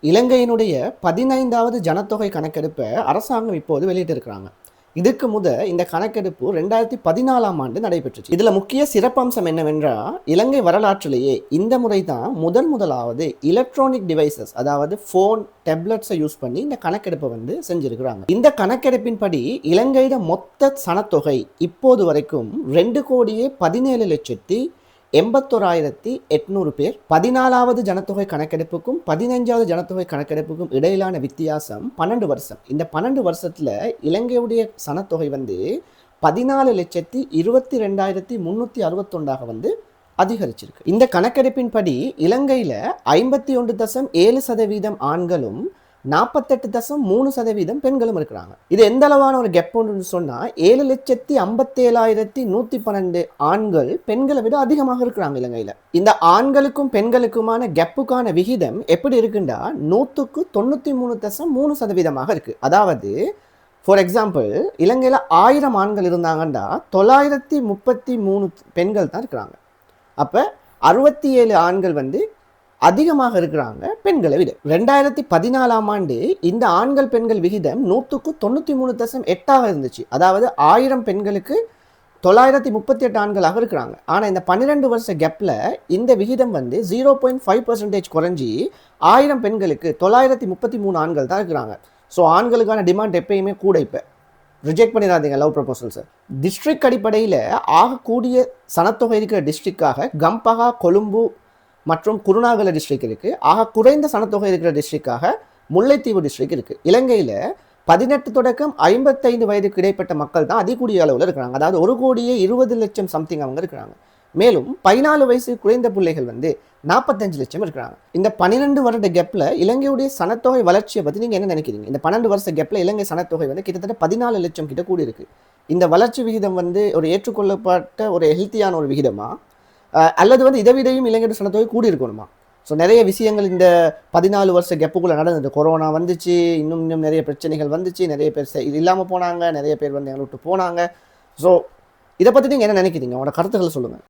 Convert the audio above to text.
இலங்கையினுடைய 15வது ஜனத்தொகை கணக்கெடுப்பை அரசாங்கம் இப்போது வெளியிட்டிருக்கிறாங்க. இதுக்கு இந்த கணக்கெடுப்பு 2014ஆம் ஆண்டு நடைபெற்றுச்சு. இதுல முக்கிய சிறப்பம்சம் என்னவென்றால், இலங்கை வரலாற்றிலேயே இந்த முறை தான் முதலாவது எலக்ட்ரானிக் டிவைசஸ், அதாவது போன், டேப்லெட்ஸை யூஸ் பண்ணி இந்த கணக்கெடுப்பை செஞ்சிருக்கிறாங்க. இந்த கணக்கெடுப்பின்படி இலங்கையில மொத்த சனத்தொகை இப்போது வரைக்கும் 2,17,81,800 பேர். 14வது ஜனத்தொகை கணக்கெடுப்புக்கும் 15வது ஜனத்தொகை கணக்கெடுப்புக்கும் இடையிலான வித்தியாசம் 12 வருஷம். இந்த 12 வருஷத்துல இலங்கையுடைய சனத்தொகை 14,22,361 அதிகரிச்சிருக்கு. இந்த கணக்கெடுப்பின்படி இலங்கையில 51.7% ஆண்களும் 48.3% பெண்களும் இருக்கிறாங்க. இது எந்த அளவான ஒரு கெப் ஒன்று சொன்னா, 7,57,112 ஆண்கள் பெண்களை விட அதிகமாக இருக்கிறாங்க இலங்கையில. இந்த ஆண்களுக்கும் பெண்களுக்குமான கெப்புக்கான விகிதம் எப்படி இருக்குண்டா 193.3% இருக்கு. அதாவது ஃபார் எக்ஸாம்பிள், இலங்கையில 1000 ஆண்கள் இருந்தாங்கன்னா 933 பெண்கள் தான் இருக்கிறாங்க. அப்ப 67 ஆண்கள் அதிகமாக இருக்கிறாங்க பெண்களை விட. 2014ஆம் ஆண்டு இந்த ஆண்கள் பெண்கள் விகிதம் 193.8 இருந்துச்சு. அதாவது 1000 பெண்களுக்கு 938 ஆண்களாக இருக்கிறாங்க. ஆனால் இந்த 12 வருஷ கேப்ல இந்த விகிதம் 0.5% குறைஞ்சி 1000 பெண்களுக்கு 933 ஆண்கள் தான் இருக்கிறாங்க. ஸோ ஆண்களுக்கான டிமாண்ட் எப்பயுமே கூட. இப்போ ரிஜெக்ட் பண்ணிடாதீங்க லவ் ப்ரொபோசல்ஸை. டிஸ்ட்ரிக்ட் அடிப்படையில் ஆகக்கூடிய சனத்தொகை இருக்கிற டிஸ்ட்ரிக்டாக கம்பஹா, கொழும்பு மற்றும் குருநாகல டிஸ்ட்ரிக்ட் இருக்குது. ஆக குறைந்த சனத்தொகை இருக்கிற டிஸ்ட்ரிக்டாக முல்லைத்தீவு டிஸ்ட்ரிக்ட் இருக்குது. இலங்கையில் 18 தொடக்கம் 55 வயதுக்கு இடைப்பட்ட மக்கள் தான் அதிகூடிய அளவில் இருக்கிறாங்க. அதாவது 1,20,00,000 சம்திங் அவங்க இருக்கிறாங்க. மேலும் 14 வயசு குறைந்த பிள்ளைகள் 45 லட்சம் இருக்கிறாங்க. இந்த 12 வருட கேப்பில் இலங்கையுடைய சனத்தொகை வளர்ச்சியை பற்றி நீங்கள் என்ன நினைக்கிறீங்க? இந்த 12 வருஷ கேப்பில் இலங்கை சனத்தொகை கிட்டத்தட்ட 14 லட்சம் கிட்ட கூடி இருக்கு. இந்த வளர்ச்சி விகிதம் ஒரு ஏற்றுக்கொள்ளப்பட்ட ஒரு ஹெல்த்தியான ஒரு விகிதமா, அல்லது இதை விடையும் இலங்கையோட சனத்தொகை கூடி இருக்கணுமா? ஸோ நிறைய விஷயங்கள் இந்த 14 வருஷ கெப்புக்குள்ளே நடந்தது. கொரோனா வந்துச்சு, இன்னும் நிறைய பிரச்சனைகள் வந்துச்சு, நிறைய பேர் இது இல்லாமல் போனாங்க, நிறைய பேர் எங்களை விட்டு போனாங்க. ஸோ இதை பற்றி நீங்கள் என்ன நினைக்கிறீங்க? உங்களோட கருத்துக்களை சொல்லுங்கள்.